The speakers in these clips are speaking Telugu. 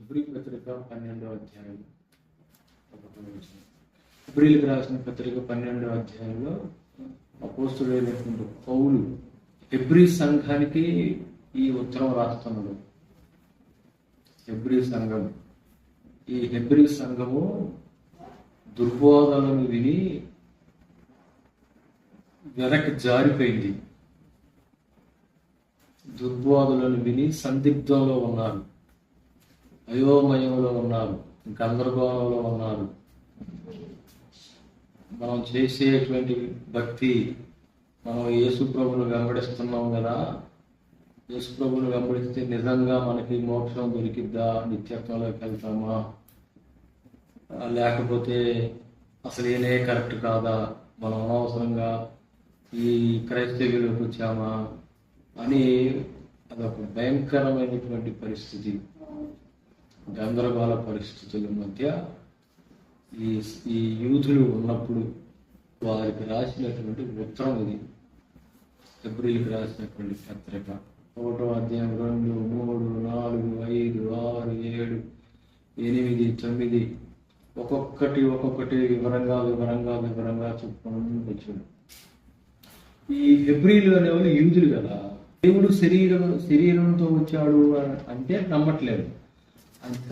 హెబ్రీ పత్రిక 12వ అధ్యాయం. హెబ్రీలకు రాసిన పత్రిక 12వ అధ్యాయంలో అపోస్తుడైనటువంటి పౌలు హెబ్రీ సంఘానికి ఈ ఉత్తరం రాస్తున్నాడు. హెబ్రీ సంఘం, ఈ హెబ్రీ సంఘము దుర్బోధనను విని వెనక్కి జారిపోయింది. దుర్బోధనలు విని సందిగ్ధంలో ఉన్నారు, అయోమయంలో ఉన్నారు, గందరగోళంలో ఉన్నారు. మనం చేసేటువంటి భక్తి, మనం యేసు ప్రభువును వెంబడిస్తున్నాం కదా, యేసు ప్రభువును వెంబడిస్తే నిజంగా మనకి మోక్షం దొరికిద్దా, నిత్యత్వంలోకి వెళ్తామా, లేకపోతే అసలు ఏనే కరెక్ట్ కాదా, మనం అనవసరంగా ఈ క్రైస్తవ్యంలోకి వచ్చామా అని అదొక భయంకరమైనటువంటి పరిస్థితి. గందరగోళ పరిస్థితుల మధ్య ఈ యూదులు ఉన్నప్పుడు వారికి రాసినటువంటి ఉత్తరం ఇది. హెబ్రీలకు రాసినటువంటి పత్రిక 1వ అధ్యాయం 2, 3, 4, 5, 6, 7, 8, 9 ఒక్కొక్కటి వివరంగా చెప్పుకుంటూ వచ్చాడు. ఈ హెబ్రీలు అనేవాళ్ళు యూదులు కదా, దేవుడు శరీరంతో వచ్చాడు అంటే నమ్మట్లేదు.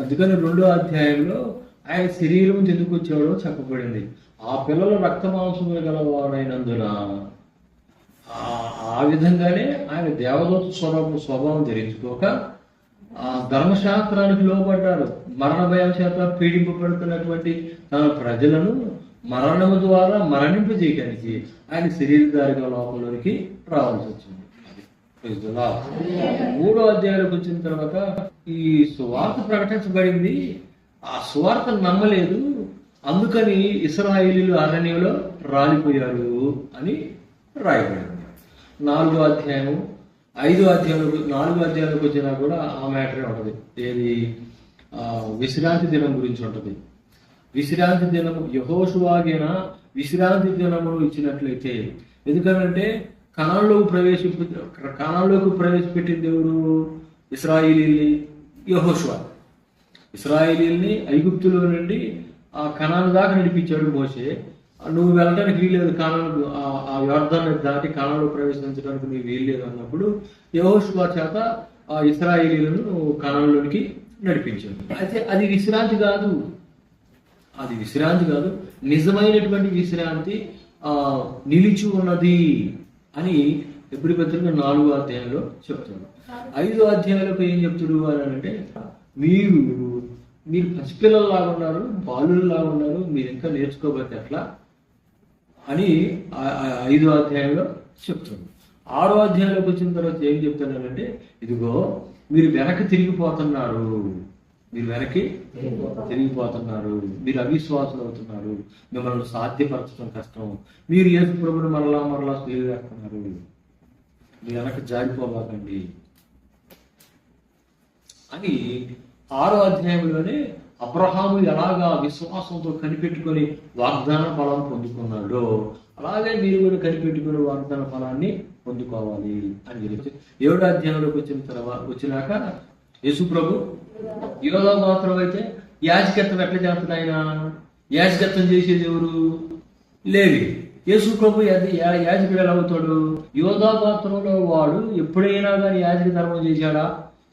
అందుకని 2వ అధ్యాయంలో ఆయన శరీరం ఎందుకు వచ్చాడో చెప్పబడింది. ఆ పిల్లలు రక్త మాంసములు గలవాడైనందున ఆ విధంగానే ఆయన దేవదూత స్వభావం ధరించుకోక ఆ ధర్మశాస్త్రానికి లోబడ్డాడు. మరణ భయం చేత పీడింపబడుతున్నటువంటి తన ప్రజలను మరణము ద్వారా మరణింపజేయడానికి ఆయన శరీరధారిగా లోపంలోనికి రావాల్సి వచ్చింది. 3వ అధ్యాయంలోకి వచ్చిన తర్వాత ఈ సువార్త ప్రకటించబడింది, ఆ సువార్త నమ్మలేదు, అందుకని ఇశ్రాయేలీయులు అరణ్యంలో రాలిపోయారు అని రాయబడింది. 4వ అధ్యాయం 5వ అధ్యాయంలో 4వ అధ్యాయంలోకి వచ్చినా కూడా ఆ మ్యాటరే ఉంటుంది. ఏది విశ్రాంతి దినం గురించి ఉంటుంది. విశ్రాంతి దినము యెహోషువగైనా విశ్రాంతి దినమును ఇచ్చినట్లయితే, ఎందుకంటే కనాన్లోకి ప్రవేశపెట్టిన దేవుడు ఇశ్రాయేలీయుల్ని, యెహోషువ. ఇశ్రాయేలీయుల్ని ఐగుప్తులో నుండి ఆ కనాను దాకా నడిపించాడు మోషే. నువ్వు వెళ్ళడానికి వీల్లేదు, కానాను ఆ యోర్దాన్ని దాటి కానాలో ప్రవేశించడానికి నీవు వీల్లేదు అన్నప్పుడు యెహోషువ చేత ఆ ఇశ్రాయేలీయులను కనానులోనికి నడిపించాడు. అయితే అది విశ్రాంతి కాదు, నిజమైనటువంటి విశ్రాంతి నిలిచి ఉన్నది అని హెబ్రీ పత్రిక 4వ అధ్యాయంలో చెప్తాడు. 5వ అధ్యాయంలో ఏం చెప్తాడు అని అంటే, మీరు పసిపిల్లల్లాగా ఉన్నారు, బాలుల్లాగా ఉన్నారు, మీరు ఇంకా నేర్చుకోబోతే ఎట్లా అని 5వ అధ్యాయంలో చెప్తాడు. 6వ అధ్యాయంలోకి వచ్చిన తర్వాత ఏం చెప్తున్నానంటే, ఇదిగో మీరు వెనక్కి తిరిగిపోతున్నారు, మీరు అవిశ్వాసులు అవుతున్నారు, మిమ్మల్ని సాధ్యపరచడం కష్టం, మీరు యేసు ప్రభువుని మరలా స్వీకరిస్తున్నారు, మీరు వెనక్కి జారిపోవాలండి అని 6వ అధ్యాయంలోనే అబ్రహాము ఎలాగా విశ్వాసంతో కనిపెట్టుకొని వాగ్దాన ఫలం పొందుకున్నాడో అలాగే మీరు కూడా కనిపెట్టుకుని వాగ్దాన ఫలాన్ని పొందుకోవాలి అని చెప్పి 7వ అధ్యాయంలోకి వచ్చినాక యేసు ప్రభు యోధా గోత్రం అయితే యాజకత్వం ఎట్లా చేస్తాడు? ఆయన యాజకత్వం చేసేది ఎవరు? లేవి. యేసు ప్రభు యాజకుడు ఎలా అవుతాడు? యోధా గోత్రంలో వాడు ఎప్పుడైనా కానీ యాజక ధర్మం చేశాడా?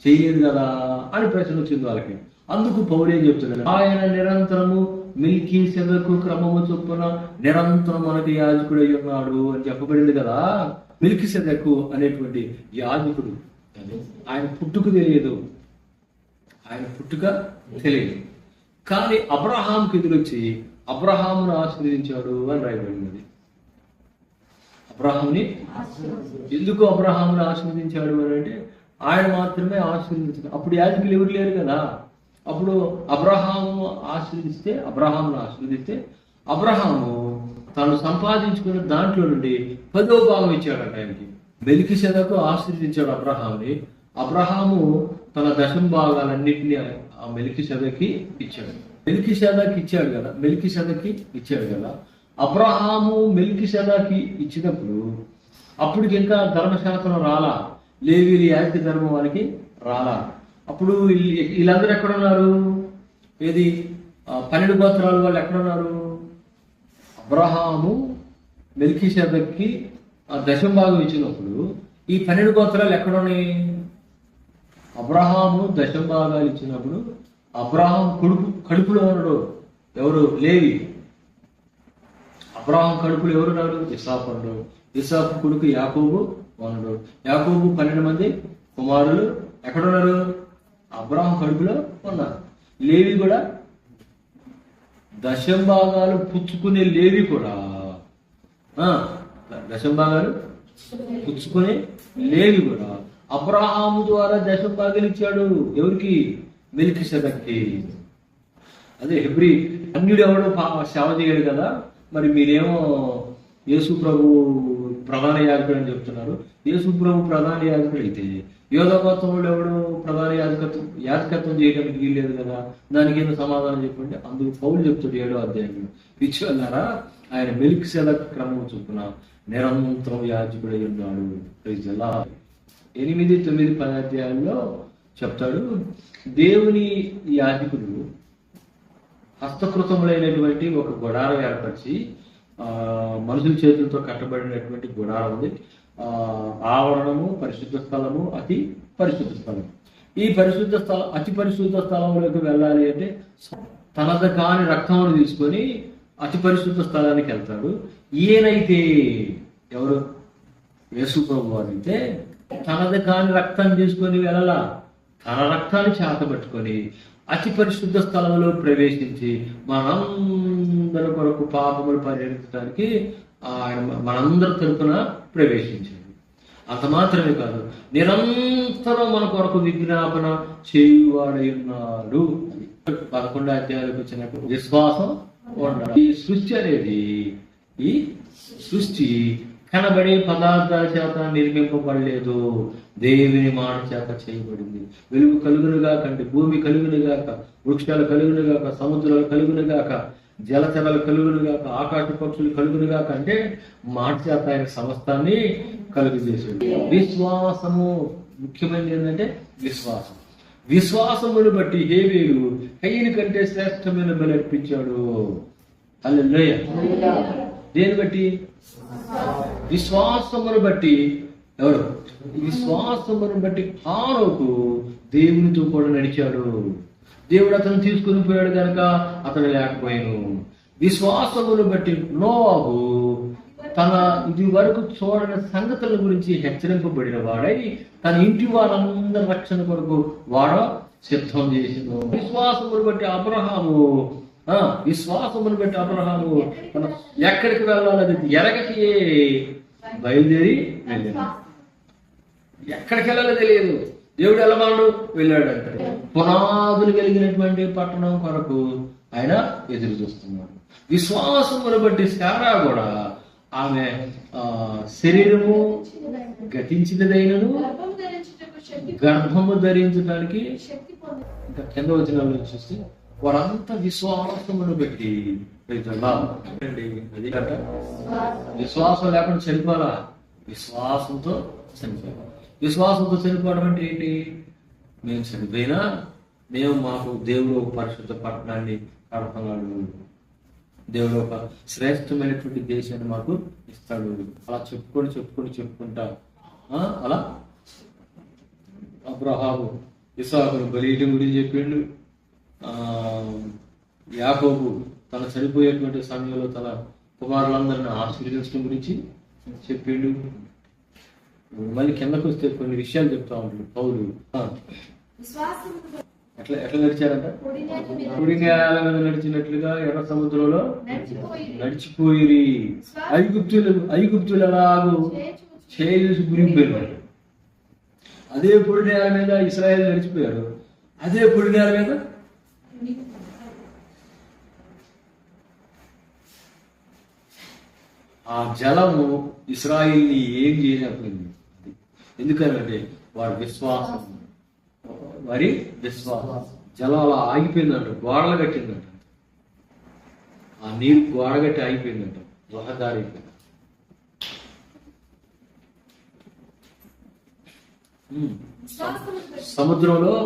చేయలేదు కదా అని ప్రశ్న వచ్చింది వాళ్ళకి. అందుకు పౌలు ఏం చెప్తున్నాడు? ఆయన నిరంతరము మెల్కీసెదెకు క్రమము చొప్పున నిరంతరం మనకు యాజకుడై ఉన్నాడు అని చెప్పబడింది కదా. మెల్కీసెదెకు అనేటువంటి యాజకుడు, ఆయన పుట్టుక తెలియదు, కానీ అబ్రహాంకి ఎదురొచ్చి అబ్రహామును ఆశీర్వదించాడు అని రాయబడినది. ఎందుకు అబ్రహామును ఆశీర్వదించాడు అని అంటే, ఆయన మాత్రమే ఆశీర్వదించాడు. అప్పుడు యాజకులు ఎవరు లేరు కదా. అప్పుడు అబ్రహామును ఆశీర్వదిస్తే అబ్రహాము తను సంపాదించుకున్న దాంట్లో నుండి 10వ భాగం ఇచ్చాడు ఆయనకి. మెల్కీసెదెకు ఆశీర్వదించాడు అబ్రహాముని. అబ్రహాము తన దశమ భాగాలన్నింటినీ ఆ మెల్కీసెదెకి ఇచ్చాడు. మెల్కీసెదెకి ఇచ్చాడు కదా. అబ్రహాము మెల్కీసెదెకి ఇచ్చినప్పుడు అప్పటికి ఇంకా ధర్మశాస్త్రం రాలా, లేవీయుల యాజక ధర్మం వాళ్ళకి రాలా. అప్పుడు వీళ్ళందరూ ఎక్కడున్నారు? ఏది 12 గోత్రాల వాళ్ళు ఎక్కడున్నారు? అబ్రహాము మెల్కీషెదెకుకి దశమ భాగం ఇచ్చినప్పుడు ఈ 12 గోత్రాలు ఎక్కడున్నాయి? అబ్రహాము దశమ భాగాలు ఇచ్చినప్పుడు అబ్రహాం కడుపులో ఉన్నాడు ఎవరు? లేవి. అబ్రహాం కడుపులో ఎవరున్నాడు? ఇస్సాకు ఉన్నాడు. ఇస్సాకు కొడుకు యాకోబు ఉన్నాడు. యాకోబు 12 మంది కుమారులు ఎక్కడున్నారు? అబ్రహాం కడుపులో ఉన్నారు. లేవి కూడా దశమ భాగాలు పుచ్చుకునే లేవి కూడా దశమ భాగాలు పుచ్చుకునే లేవి కూడా అబ్రహాము ద్వారా దశమ భాగాలు ఇచ్చాడు. ఎవరికి? మెల్కీషెదెకుకి. అదే హెబ్రీ అన్యుడు ఎవడు సేవ చేయడు కదా, మరి మీరేమో యేసు ప్రభు ప్రధాన యాజకుడు అని చెప్తున్నారు. యేసు ప్రభు ప్రధాన యాజకుడు అయితే యోధా గోత్రంలో ఎవడు ప్రధాన యాజకత్వం చేయడానికి వీల్లేదు కదా, దానికి ఏదో సమాధానం చెప్పండి. అందుకు పౌలు చెప్తాడు 7వ అధ్యాయంలో, పిచ్చివాళ్ళారా, ఆయన మెల్కీషెదెకు క్రమం చొప్పున నిరంతరం యాజకుడై ఉన్నాడు. 8, 9, 10 అధ్యాయాల్లో చెప్తాడు. దేవుని యాజకుడు హస్తకృతములైనటువంటి ఒక గుడారం ఏర్పరిచి, మనుషుల చేతులతో కట్టబడినటువంటి గుడారం ఉంది. ఆవరణము, పరిశుద్ధ స్థలము, అతి పరిశుద్ధ స్థలం. ఈ పరిశుద్ధ స్థలం, అతి పరిశుద్ధ స్థలంలోకి వెళ్ళాలి అంటే తనది కాని రక్తమును తీసుకొని అతి పరిశుద్ధ స్థలానికి వెళ్తాడు. ఈయనైతే ఎవరు? యేసు ప్రభు వారైతే తనది కాని రక్తాన్ని తీసుకొని వెళ్ళాల, తన రక్తాన్ని చేతబట్టుకొని అతి పరిశుద్ధ స్థలంలో ప్రవేశించి మనందరి కొరకు పాపములు పరిహరించడానికి ఆయన మనందరి తరపున ప్రవేశించాడు. అంత మాత్రమే కాదు, నిరంతరం మన కొరకు విజ్ఞాపన చేయువాడై ఉన్నాడు. 11వ అధ్యాయానికి వచ్చినప్పుడు విశ్వాసం ఉండాలి. ఈ సృష్టి అనేది, ఈ సృష్టి కనబడే పదార్థాల చేత నిర్మింపబడలేదు, దేవుని మాట చేత చేయబడింది. వెలుగు కలుగునుగాక అంటే భూమి కలుగునుగాక, వృక్షాలు కలుగునుగాక, సముద్రాలు కలుగునుగాక, జలచరాలు కలుగునుగాక, ఆకాశ పక్షులు కలుగునుగాక అంటే మాట చేత ఆయన సమస్తాన్ని కలుగు చేశాడు. విశ్వాసము ముఖ్యమైనది ఏంటంటే విశ్వాసం. విశ్వాసమును బట్టి హేబేలు కయీను కంటే శ్రేష్టమైన బలి అర్పించాడు. హల్లెలూయా. దేని బట్టి? విశ్వాసమును బట్టి. ఎవరు? విశ్వాసమును బట్టి హానోకు దేవునితో కూడా నడిచాడు. దేవుడు అతను తీసుకుని పోయాడు కనుక అతను లేకపోయాను. విశ్వాసమును బట్టి నోవాహు తన ఇది వరకు చూడని సంగతుల గురించి హెచ్చరింపబడిన వాడై తన ఇంటి వారందరి రక్షణ కొరకు వాడ సిద్ధం చేసిండు. విశ్వాసమును బట్టి అబ్రహాము తన ఎక్కడికి వెళ్ళాలని ఎరగకి బయలుదేరి వెళ్ళాడు. ఎక్కడికి వెళ్ళాలో తెలియదు, దేవుడు వెళ్ళమన్నాడు, వెళ్ళాడు అంటే. పునాదులు కలిగినటువంటి పట్టణం కొరకు ఆయన ఎదురు చూస్తున్నాడు. విశ్వాసమును బట్టి శారా కూడా ఆమె శరీరము గతించినదైనను గర్భము ధరించడానికి ఇంకా కింద వచ్చిన వాళ్ళు చూస్తే వారంతా విశ్వాసమును బట్టి అది అంట. విశ్వాసం లేకుండా చనిపోవాలా? విశ్వాసంతో చనిపోవాలి. విశ్వాసంతో చనిపోవడం అంటే ఏంటి? మేము చనిపోయినా మాకు దేవుడు ఒక పరిశుద్ధ పట్టణాన్ని కడుతున్నాడు, దేవుడు ఒక శ్రేష్టమైనటువంటి దేశాన్ని మాకు ఇస్తాడు. అలా చెప్పుకుంటా అలా అబ్రహాము ఇస్సాకును బలియడం గురించి చెప్పిండు. యాకోబు తన చనిపోయేటువంటి సమయంలో తన కుమారులందరిని ఆశీర్వదించడం గురించి చెప్పిండు. మళ్ళీ కిందకు వస్తే కొన్ని విషయాలు చెప్తా ఉంటాడు పౌలు. ఎట్లా నడిచారంట? కుడి నేల మీద నడిచినట్లుగా ఎర్ర సముద్రంలో నడిచిపోయి ఐగుప్తులు అలాగూ చేసి గురిగిపోయినారు. అదే పొడి నేల మీద ఇశ్రాయేలు నడిచిపోయారు. అదే పొడి నేల మీద ఆ జలము ఇశ్రాయేల్ని ఏం చేయలేకపోయింది. ఎందుకంటే వారి విశ్వాసం జలం అలా ఆగిపోయిందంట, గోడలు కట్టిందంట. ఆ నీరు గోడ కట్టి ఆగిపోయిందంట, రహదారి అయిపోయింది. సముద్రంలో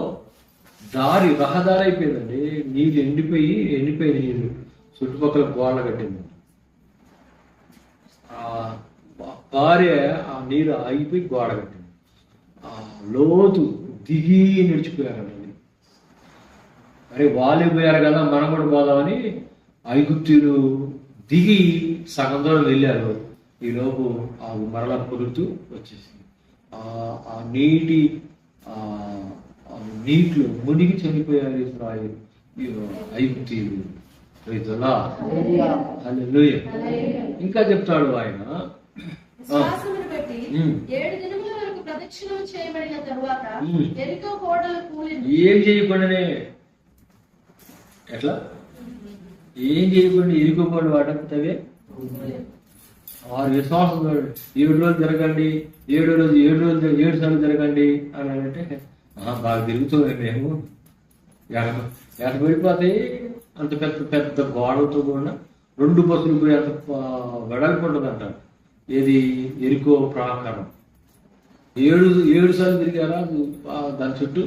రహదారి అయిపోయిందండి. నీళ్ళు ఎండిపోయి నీళ్ళు చుట్టుపక్కల గోడలు కట్టింది. ఆ భార్య ఆ నీరు ఆగిపోయి గోడ కట్టింది. ఆ లోతు దిగి నడిచిపోయారండి. అరే వాళ్ళే పోయారు కదా, మనం కూడా పోదామని ఐగుప్తీయులు దిగి సగం దూరం వెళ్ళారు. ఈలోపు ఆ మరలా పొరుతూ వచ్చేసింది. ఆ నీటిలో మునిగి చనిపోయారు ఇశ్రాయేలు ఐగుప్తీయులు. హల్లెలూయా. ఇంకా చెప్తాడు ఆయన, ఏం చేయకుండానే ఎట్లా ఏం చేయకుండా ఎరుకోపోవడం వాటంతవే 6 విశ్వాసం 7 రోజులు తిరగండి, 7 సార్లు తిరగండి అని అంటే బాగా తిరుగుతుంది. మేము ఎట పడిపోతాయి. అంత పెద్ద గోడలతో కూడా 2 బస్సులు పోయి అంత వెడల్పు ఉంటుందంట. ఏది ఎరుకో ప్రాకారం 7 సార్లు తిరిగారా దాని చుట్టూ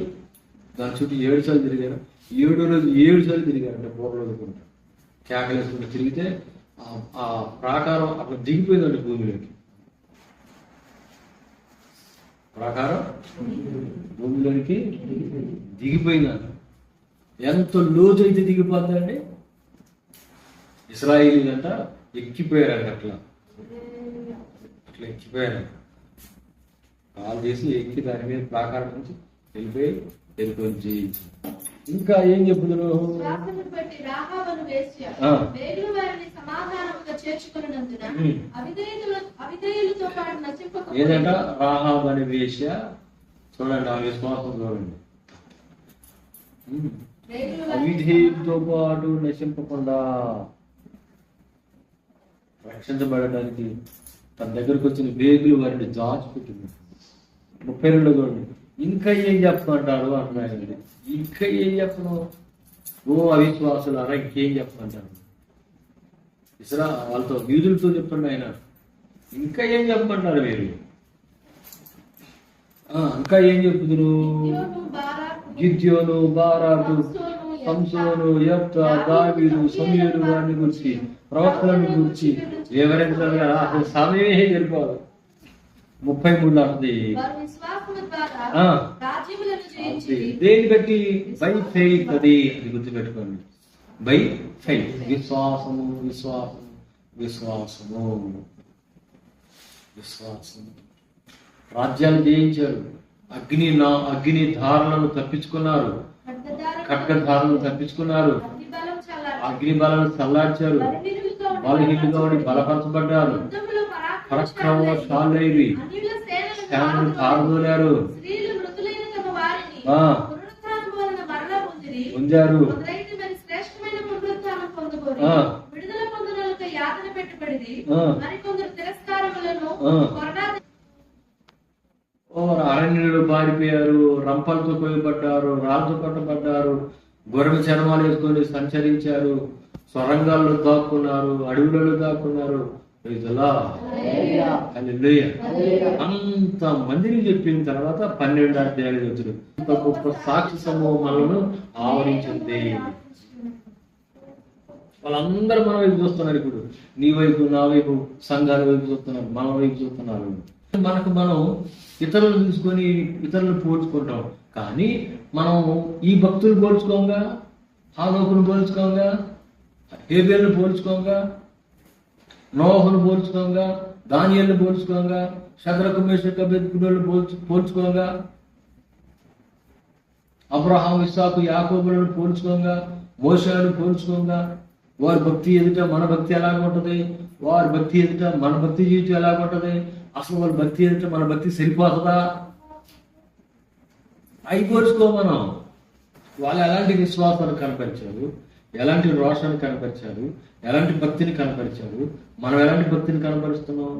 7 సార్లు తిరిగారా. 7వ రోజు 7 సార్లు తిరిగారంట. పూర్వకుంటా కేకలేసుకుంటూ తిరిగితే ఆ ప్రాకారం అక్కడ దిగిపోయిందండి భూమిలోకి. ప్రాకారం భూమిలోనికి దిగిపోయిందంట. ఎంత లోతు అయితే దిగిపోతుందండి. ఇశ్రాయేలీలంట ఎక్కిపోయారంట. అట్లా ఎక్కిపోయారంట. కాల్ చేసి ఎక్కి దాని మీద ప్రాకారం నుంచి వెళ్ళిపోయి జయించి. ఇంకా ఏం చెప్తున్నారు, ఏదంట రాహాబు అనే వేశ్య. చూడండి ఆ విశ్వాసం చూడండి. అవిధేయులతో పాటు నశింపకుండా రక్షించబడడానికి తన దగ్గరకు వచ్చిన వేగులు వారిని దాచిపెట్టింది. 32 చూడండి. ఇంకా ఏం చెప్పమంటారు అంటున్నాయండి. ఇంకా ఏం చెప్పను, ఓ అవిశ్వాసులారా ఇంకేం చెప్పమంటారు. వాళ్ళతో వీధులతో చెప్పండి ఆయన. ఇంకా ఏం చెప్పమంటారు మీరు. ఇంకా ఏం చెప్తున్నారు. గిద్యోను, బారాకు, సంసోను, యెఫ్తా, దావీదు, సమూయేలు వారిని గురించి, ప్రవక్తలను గురించి వివరించాలి. అసలు సమయమే సరిపోదు. 33 అంటుంది. దేని బట్టి? By faith. అది గుర్తుపెట్టుకోండి. By faith. విశ్వాసము. రాజ్యాలు జయించారు. అగ్ని ధారలను తప్పించుకున్నారు. ఖడ్గధారలను తప్పించుకున్నారు. అగ్ని బలను చల్లార్చారు. బలహీనులుగా ఉండి బలపరచబడ్డారు. పరాక్రమశాలైరి సేనలను పారదోలారు. పొందారు. అరణ్యులు పారిపోయారు. రంపలతో కొయ్యబడ్డారు. రాళ్ళతో కొట్టబడ్డారు. గొర్రెల చర్మాలు వేసుకొని సంచరించారు. సొరంగాల్లో దాక్కున్నారు. అడవులలో దాక్కున్నారు. అంత మందిని చెప్పిన తర్వాత 12 అధ్యాయాలు చదువుతారు. ఇంత గొప్ప సాక్షి సమూహాలను ఆవరించింది. వాళ్ళందరూ మన వైపు చూస్తున్నారు. ఇప్పుడు నీ వైపు, నా వైపు, సంఘాల వైపు చూస్తున్నారు, మన వైపు చూస్తున్నారు. మనం ఇతరులు తీసుకొని ఇతరులు పోల్చుకుంటాం. కానీ మనం ఈ భక్తులు పోల్చుకోంగా, హానోకును పోల్చుకోంగా, హేబేలును పోల్చుకోంగా, నోహును పోల్చుకోంగా, దానియేలును పోల్చుకోంగా, శద్రకు మేషకు అబేద్నెగోలను పోల్చుకోంగా, అబ్రహాము, ఇస్సాకు, యాకోబులను పోల్చుకోంగా, మోషేను పోల్చుకోంగా, వారి భక్తి ఎదుట మన భక్తి ఎలాగ ఉంటుంది, వారి భక్తి ఎదుట మన భక్తి జీవితం ఎలాగ ఉంటుంది, అసలు వాళ్ళ భక్తి ఎదుట మన భక్తి సరిపోతుందా? అవి పోల్చుకో. మనం వాళ్ళు ఎలాంటి విశ్వాసాన్ని కనపరిచారు, ఎలాంటి రోషాన్ని కనపరిచారు, ఎలాంటి భక్తిని కనపరిచారు, మనం ఎలాంటి భక్తిని కనపరుస్తున్నాం.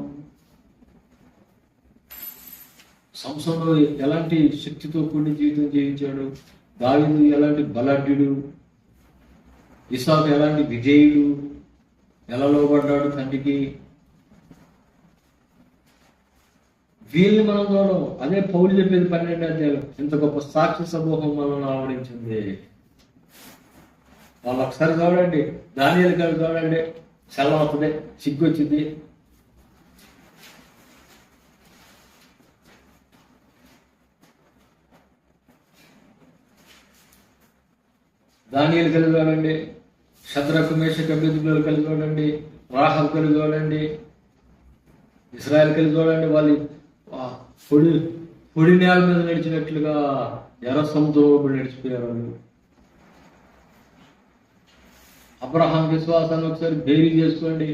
సంసోను ఎలాంటి శక్తితో కూడిన జీవితం జీవించాడు, దావీదు ఎలాంటి బలాఢ్యుడు, ఇస్సాకు ఎలాంటి విజయుడు, ఎలా లోబడ్డాడు తండ్రికి. వీళ్ళని మనం చూడడం. అదే పౌలు చెప్పేది 12వ అధ్యాయం, ఇంత గొప్ప సాక్షి సమూహం మనల్ని ఆవరించింది. వాళ్ళు ఒకసారి చూడండి, దానియేలు గారు చూడండి, సెలవు అవుతుంది, సిగ్గు వచ్చింది. దానియేలు కలిగి చూడండి, శద్రకు మేషకు అబేద్నెగోలు కలిగి చూడండి, రాహబు కలిగి చూడండి, ఇశ్రాయేలు కలిగి చూడండి. వాళ్ళు పొడి నేల మీద నడిచినట్లుగా ఎర్ర సముద్రంలో నడిచిపోయారు వాళ్ళు. అబ్రహాం విశ్వాసాన్ని ఒకసారి బేరీ చేసుకోండి.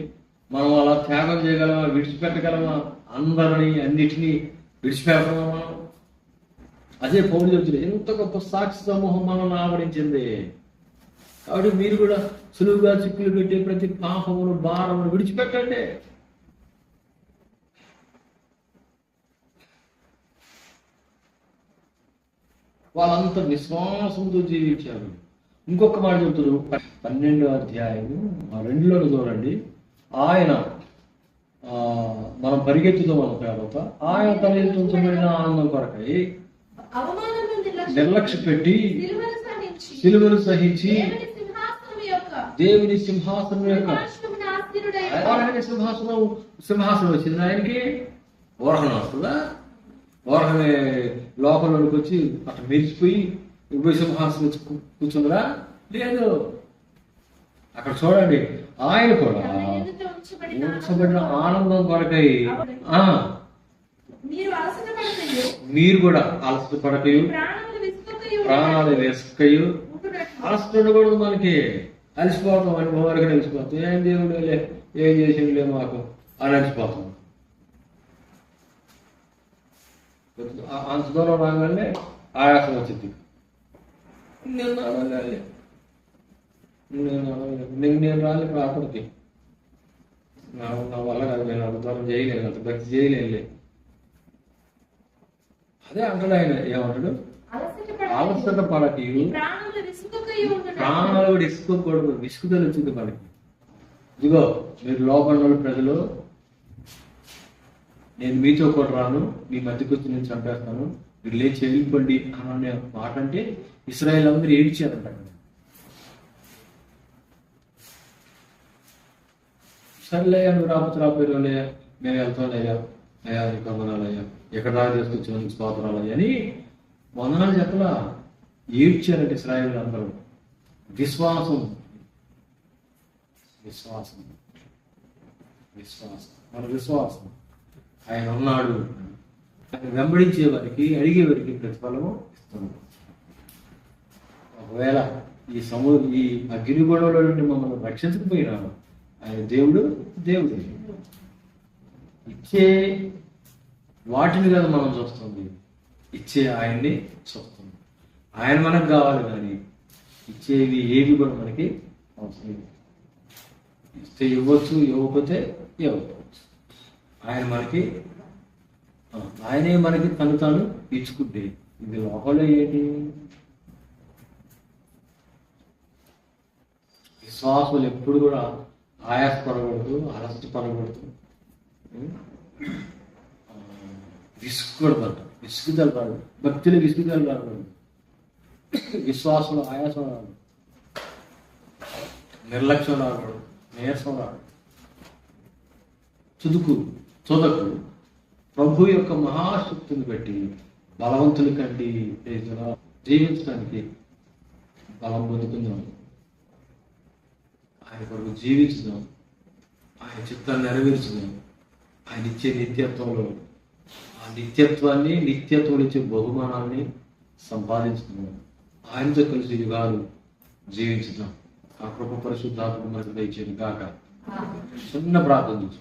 మనం అలా త్యాగం చేయగలమా? విడిచిపెట్టగలమా? అందరినీ అన్నిటినీ విడిచిపెట్టగలమా మనం? అదే పౌలు చెప్తుంది, ఎంత గొప్ప సాక్షి సమూహం మనల్ని ఆవరించింది. కాబట్టి మీరు కూడా సులువుగా చిక్కులు పెట్టి ప్రతి పాపమును భారమును విడిచిపెట్టండి. వాళ్ళంతా విశ్వాసంతో జీవించారు. ఇంకొక మాట చెబుతారు, 12వ అధ్యాయము 2లోనే చూడండి. ఆయన మనం పరిగెత్తుతాం అన్న తర్వాత, ఆయన తన ఎదుట ఉంచబడిన ఆనందం కొరకై నిర్లక్ష్య పెట్టి సిలువను సహించి దేవుని సింహాసనం యొక్క సింహాసనం వచ్చింది. ఆయనకి ఓరహణ వస్తుందా? ఓరహనే లోకంలోకి వచ్చి అక్కడ మెరిచిపోయి సింహాసనం వచ్చి కూర్చుందిరా? లేదు. అక్కడ చూడండి, ఆయన కూడా ఉంచబడిన ఆనందం కొరకై మీరు కూడా అలసట పడకయు ప్రాణాలు వేసుకయు. అలసట ఉండకూడదు మనకి. అలసిపోతాం, అనుభవానికి అలసిపోతాం. ఏం దేవుడు ఏం చేసిండులే మాకు అని అలసిపోతాం. అంత దూరం రాగానే ఆయాసం వచ్చింది. నేను అడగాలి, నేను రాలే అక్కడికి. నా వల్ల కాదు, నేను అంత దూరం చేయలేను, అంత భక్తి చేయలేనులే. అదే అంటాడు ఆయన. ఏమంటాడు? అలసట పడకి, ప్రాణాలు కూడా ఇసుకోకూడదు. విసుగుదల వచ్చింది మనకి. ఇదిగో మీరు లోపల ప్రజలు, నేను మీతో కూడా రాను, మీ మధ్యకు వచ్చి నేను చంపేస్తాను, మీరు లేచి వెళ్ళిపోండి అనే మాట అంటే ఇశ్రాయేలు అందరూ ఏడ్చారంట. సర్లే, నువ్వు రాపోయినలే, మేము వెళ్తాంలయ్యా, అయ్యా నీకు వందనాలయ్యా, ఎక్కడ దాకా తీసుకొచ్చిన నీకు స్తోత్రాలయ్యా అని వందనాలు చెప్పలా, ఏడ్చారంటే ఇశ్రాయేలు అందరూ. విశ్వాసం విశ్వాసం విశ్వాసం మన విశ్వాసం. ఆయన ఉన్నాడు. ఆయన వెంబడించే వారికి, అడిగే వారికి ప్రతిఫలము ఇస్తున్నాడు. ఒకవేళ ఈ అగ్ని గొడవలో నుండి మమ్మల్ని రక్షించకపోయినాడు, ఆయన దేవుడు ఇచ్చే వాటిని కదా మనం చూస్తుంది, ఇచ్చే ఆయన్ని చూస్తుంది. ఆయన మనకు కావాలి, కానీ ఇచ్చేవి ఏవి కూడా మనకి అవసరం. ఇస్తే ఇవ్వచ్చు, ఇవ్వకపోతే ఇవ్వకపోవచ్చు. ఆయనే మనకి తను తాను ఇచ్చుకుంటే ఇది లోకంలో ఏంటి? విశ్వాసులు ఎప్పుడు కూడా ఆయాసపడకూడదు, అలసట పడకూడదు, విసుగుకూడదంట. విసుగుదల రాదు, భక్తులు విసుగుదల రాదు, విశ్వాసంలో ఆయాసం రాదు, నిర్లక్ష్యం రాకూడదు, నీరసం రాదు. చుదుకు ప్రభు యొక్క మహాశక్తిని బట్టి బలవంతుల కంటే జీవించడానికి బలం పొందుకుందాం. ఆయన కొరకు జీవించుదాం, ఆయన చిత్తాన్ని నెరవేర్చుదాం. ఆయన ఇచ్చే నిత్యత్వంలో ఆ నిత్యత్వం ఇచ్చే బహుమానాన్ని సంపాదించుకుందాం. ఆయనతో కలిసి యుగాలు జీవించుదాం. ఆ కృప పరిశుద్ధాత్మ మనకు దయచేయను గాక. చిన్న ప్రార్థన చూసి